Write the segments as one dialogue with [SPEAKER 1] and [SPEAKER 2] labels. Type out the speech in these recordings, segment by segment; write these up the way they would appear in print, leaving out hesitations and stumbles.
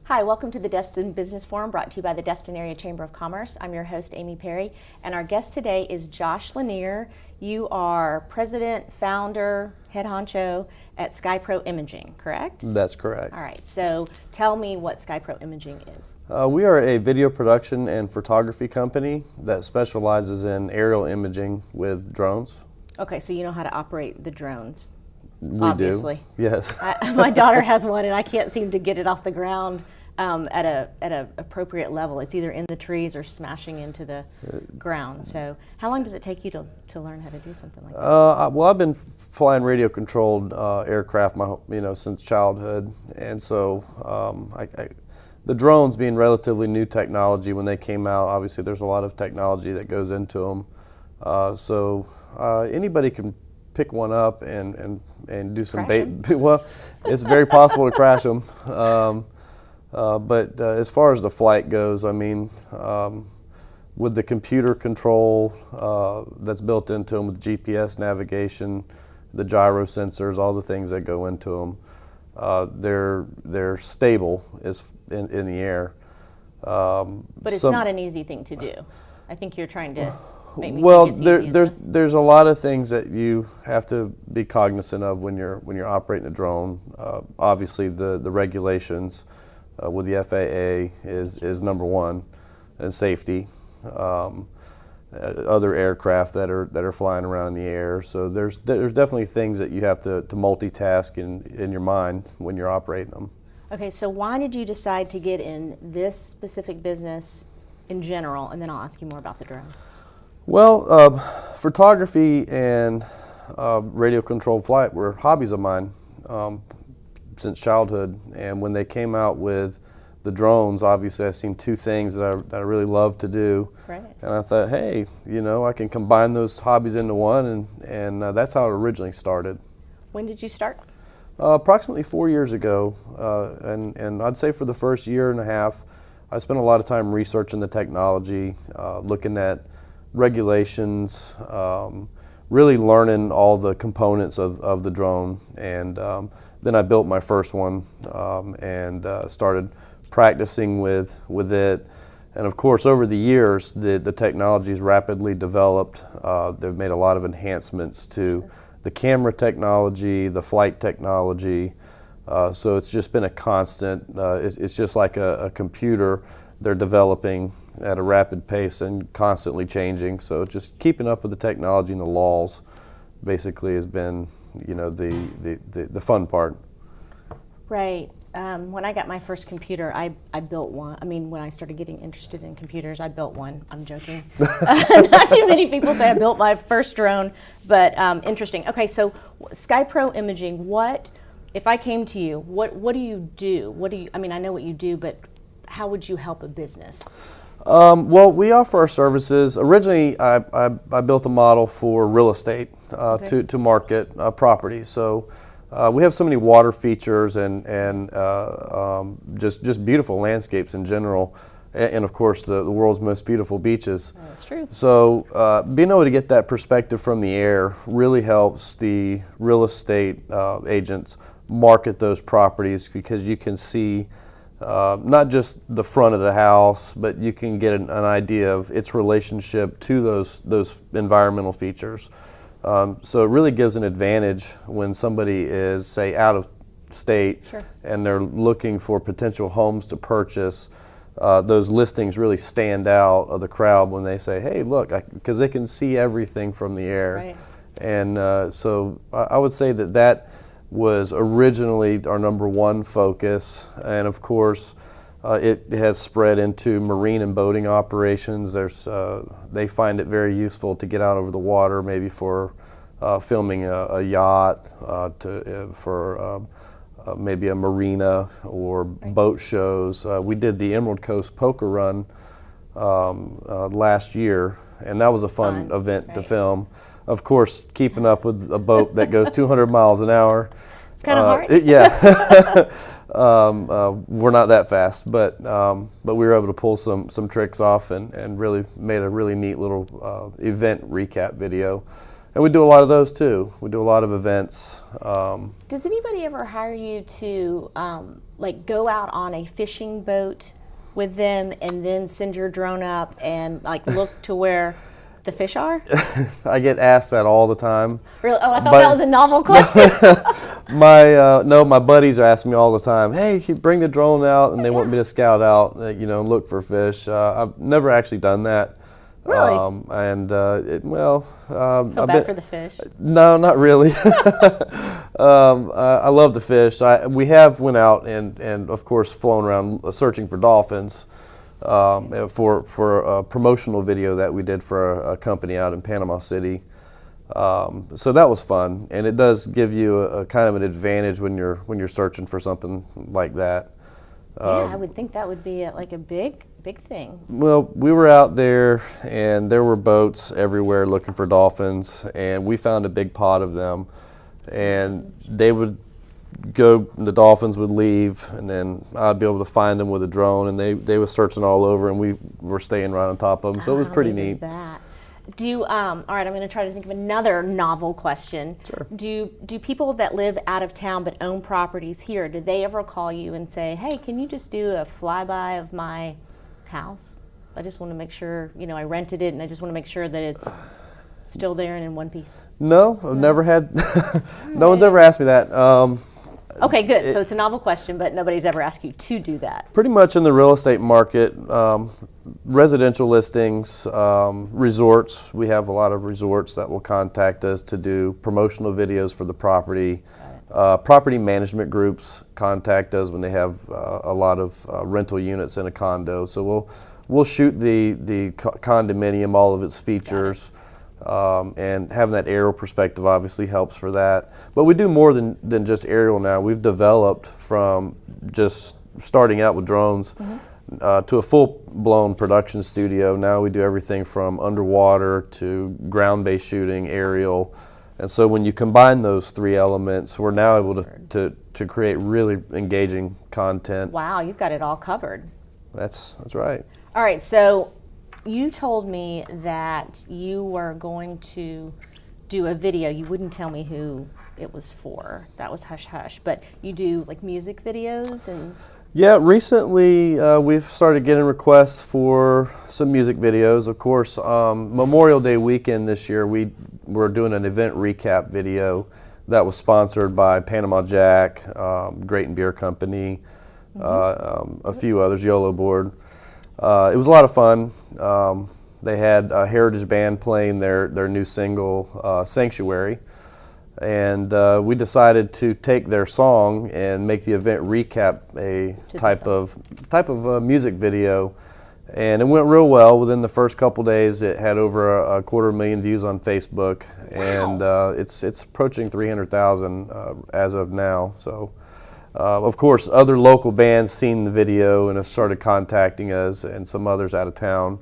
[SPEAKER 1] Hi, welcome to the Destin Business Forum, brought to you by the Destin Area Chamber of Commerce. I'm your host, Amy Perry, and our guest today is Josh Lanier. You are president, founder, head honcho at SkyPro Imaging, correct?
[SPEAKER 2] That's correct.
[SPEAKER 1] All right, so tell me what SkyPro Imaging is.
[SPEAKER 2] We are a video production and photography company that specializes in aerial imaging with drones.
[SPEAKER 1] Okay, so you know how to operate the drones.
[SPEAKER 2] We
[SPEAKER 1] Obviously.
[SPEAKER 2] do, yes.
[SPEAKER 1] My daughter has one, and I can't seem to get it off the ground at a appropriate level. It's either in the trees or smashing into the ground. So how long does it take you to learn how to do something like that?
[SPEAKER 2] Well, I've been flying radio-controlled aircraft since childhood, and so the drones being relatively new technology when they came out, obviously there's a lot of technology that goes into them. So anybody can pick one up and do some bait. Well, it's very possible to crash them. But as far as the flight goes, I mean, with the computer control that's built into them, with GPS navigation, the gyro sensors, all the things that go into them, they're stable in the air.
[SPEAKER 1] But it's not an easy thing to do. I think you're trying to make me
[SPEAKER 2] well,
[SPEAKER 1] think it's easy.
[SPEAKER 2] there's a lot of things that you have to be cognizant of when you're operating a drone. Obviously, the regulations with the FAA is number one, and safety. Other aircraft that are flying around in the air. So there's definitely things that you have to multitask in your mind when you're operating them.
[SPEAKER 1] Okay, so why did you decide to get in this specific business in general, and then I'll ask you more about the drones?
[SPEAKER 2] Well, photography and radio-controlled flight were hobbies of mine since childhood, and when they came out with the drones, obviously I seen two things that I really love to do.
[SPEAKER 1] Right.
[SPEAKER 2] And I thought, hey, I can combine those hobbies into one, and that's how it originally started.
[SPEAKER 1] When did you start?
[SPEAKER 2] Approximately 4 years ago, and I'd say for the first year and a half, I spent a lot of time researching the technology, looking at regulations, really learning all the components of the drone, and then I built my first one and started practicing with it. And of course, over the years, the technology's rapidly developed. They've made a lot of enhancements to the camera technology, the flight technology. So it's just been a constant. It's just like a computer. They're developing at a rapid pace and constantly changing. So just keeping up with the technology and the laws basically has been, the fun part.
[SPEAKER 1] Right. When I got my first computer, I built one. I mean, when I started getting interested in computers, I built one. I'm joking. Not too many people say I built my first drone, but interesting. Okay, so SkyPro Imaging, if I came to you, what do you do? I know what you do, but how would you help a business?
[SPEAKER 2] Well, we offer our services. Originally, I built a model for real estate to market properties. So we have so many water features and just beautiful landscapes in general, and of course the world's most beautiful beaches.
[SPEAKER 1] That's true.
[SPEAKER 2] So being able to get that perspective from the air really helps the real estate agents market those properties, because you can see not just the front of the house, but you can get an idea of its relationship to those environmental features. So it really gives an advantage when somebody is, say, out of state.
[SPEAKER 1] Sure.
[SPEAKER 2] And they're looking for potential homes to purchase. Those listings really stand out of the crowd when they say, hey, look, because they can see everything from the air.
[SPEAKER 1] Right.
[SPEAKER 2] And so I would say that was originally our number one focus, and of course it has spread into marine and boating operations. They find it very useful to get out over the water, maybe for filming a yacht, for maybe a marina or boat shows. We did the Emerald Coast Poker Run last year, and that was a fun event to film. Of course, keeping up with a boat that goes 200 miles an hour.
[SPEAKER 1] It's kind of hard.
[SPEAKER 2] We're not that fast, but we were able to pull some tricks off and really made a really neat little event recap video. And we do a lot of those too. We do a lot of events.
[SPEAKER 1] Does anybody ever hire you to like go out on a fishing boat with them and then send your drone up and like look to where the fish are?
[SPEAKER 2] I get asked that all the time.
[SPEAKER 1] Really? Oh, I thought that was a novel question.
[SPEAKER 2] My buddies are asking me all the time, hey, you bring the drone out, and they want me to scout out, and look for fish. I've never actually done that.
[SPEAKER 1] Really? Feel bad for the fish?
[SPEAKER 2] No, not really. I love the fish. We have went out and of course flown around searching for dolphins for a promotional video that we did for a company out in Panama City. So that was fun, and it does give you a kind of an advantage when you're searching for something like that.
[SPEAKER 1] Yeah, I would think that would be like a big thing.
[SPEAKER 2] Well, we were out there, and there were boats everywhere looking for dolphins, and we found a big pod of them, and they would go, the dolphins would leave, and then I'd be able to find them with a drone, and they were searching all over, and we were staying right on top of them, so it was pretty neat.
[SPEAKER 1] That. All right, I'm going to try to think of another novel question.
[SPEAKER 2] Sure.
[SPEAKER 1] Do people that live out of town but own properties here, do they ever call you and say, hey, can you just do a flyby of my house? I just want to make sure, I rented it, and I just want to make sure that it's still there and in one piece.
[SPEAKER 2] No, I've never had, no one's ever asked me that.
[SPEAKER 1] Okay, good. So it's a novel question, but nobody's ever asked you to do that.
[SPEAKER 2] Pretty much in the real estate market, residential listings, resorts. We have a lot of resorts that will contact us to do promotional videos for the property. Property management groups contact us when they have a lot of rental units in a condo. So we'll shoot the condominium, all of its features. And having that aerial perspective obviously helps for that. But we do more than just aerial now. We've developed from just starting out with drones to a full-blown production studio. Now we do everything from underwater to ground-based shooting, aerial. And so when you combine those three elements, we're now able to create really engaging content.
[SPEAKER 1] Wow, you've got it all covered.
[SPEAKER 2] That's right.
[SPEAKER 1] All right, so you told me that you were going to do a video. You wouldn't tell me who it was for. That was hush hush. But you do like music videos and.
[SPEAKER 2] Yeah, recently we've started getting requests for some music videos. Of course, Memorial Day weekend this year, we're doing an event recap video that was sponsored by Panama Jack, Great and Beer Company, a few others, YOLO Board. It was a lot of fun. They had a Heritage Band playing their new single, Sanctuary. And we decided to take their song and make the event recap a type of music video. And it went real well. Within the first couple days, it had over a 250,000 views on Facebook. Wow. And it's approaching 300,000 as of now. So. Of course, other local bands seen the video and have started contacting us, and some others out of town.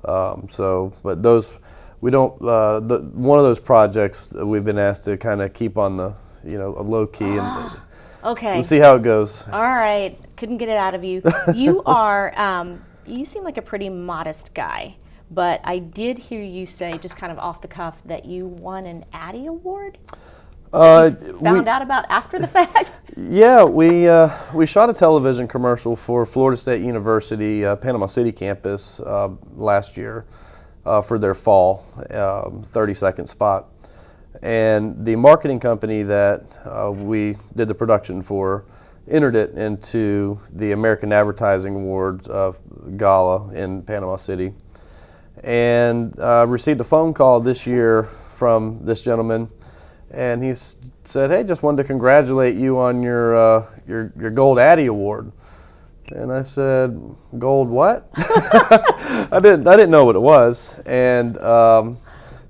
[SPEAKER 2] But those, we don't. One of those projects we've been asked to kind of keep on the, a low key, and
[SPEAKER 1] okay.
[SPEAKER 2] We'll see how it goes.
[SPEAKER 1] All right, couldn't get it out of you. You are. You seem like a pretty modest guy, but I did hear you say, just kind of off the cuff, that you won an Addy Award. Found out about after the fact?
[SPEAKER 2] Yeah, we shot a television commercial for Florida State University Panama City campus last year for their fall 30-second spot. And the marketing company that we did the production for entered it into the American Advertising Awards gala in Panama City. And received a phone call this year from this gentleman. And he said, "Hey, just wanted to congratulate you on your Gold Addy Award." And I said, "Gold what?" I didn't know what it was. And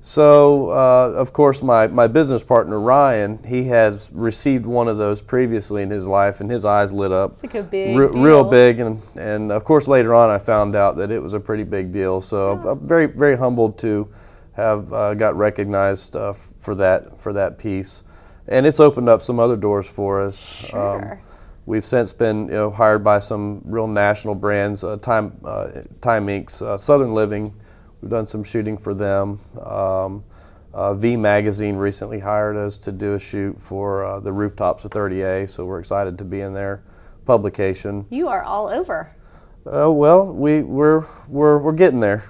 [SPEAKER 2] so of course my business partner Ryan, he has received one of those previously in his life, and his eyes lit up.
[SPEAKER 1] It's like a big
[SPEAKER 2] real big. And of course later on I found out that it was a pretty big deal. So I'm very, very humbled to have got recognized for that piece, and it's opened up some other doors for us.
[SPEAKER 1] Sure.
[SPEAKER 2] We've since been hired by some real national brands, Time Inc.'s Southern Living. We've done some shooting for them. V Magazine recently hired us to do a shoot for the rooftops of 30A, so we're excited to be in their publication.
[SPEAKER 1] You are all over.
[SPEAKER 2] Well, we're getting there.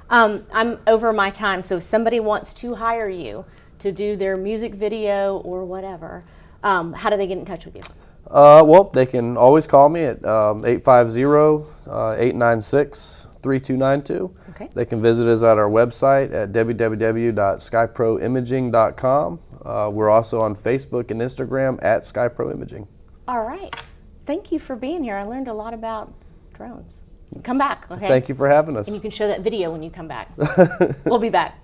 [SPEAKER 1] I'm over my time, so if somebody wants to hire you to do their music video or whatever, how do they get in touch with you?
[SPEAKER 2] Well, they can always call me at 850-896-3292.
[SPEAKER 1] Okay.
[SPEAKER 2] They can visit us at our website at www.skyproimaging.com. We're also on Facebook and Instagram at SkyProImaging.
[SPEAKER 1] All right. Thank you for being here. I learned a lot about drones. Come back, okay?
[SPEAKER 2] Thank you for having us.
[SPEAKER 1] And you can show that video when you come back. We'll be back.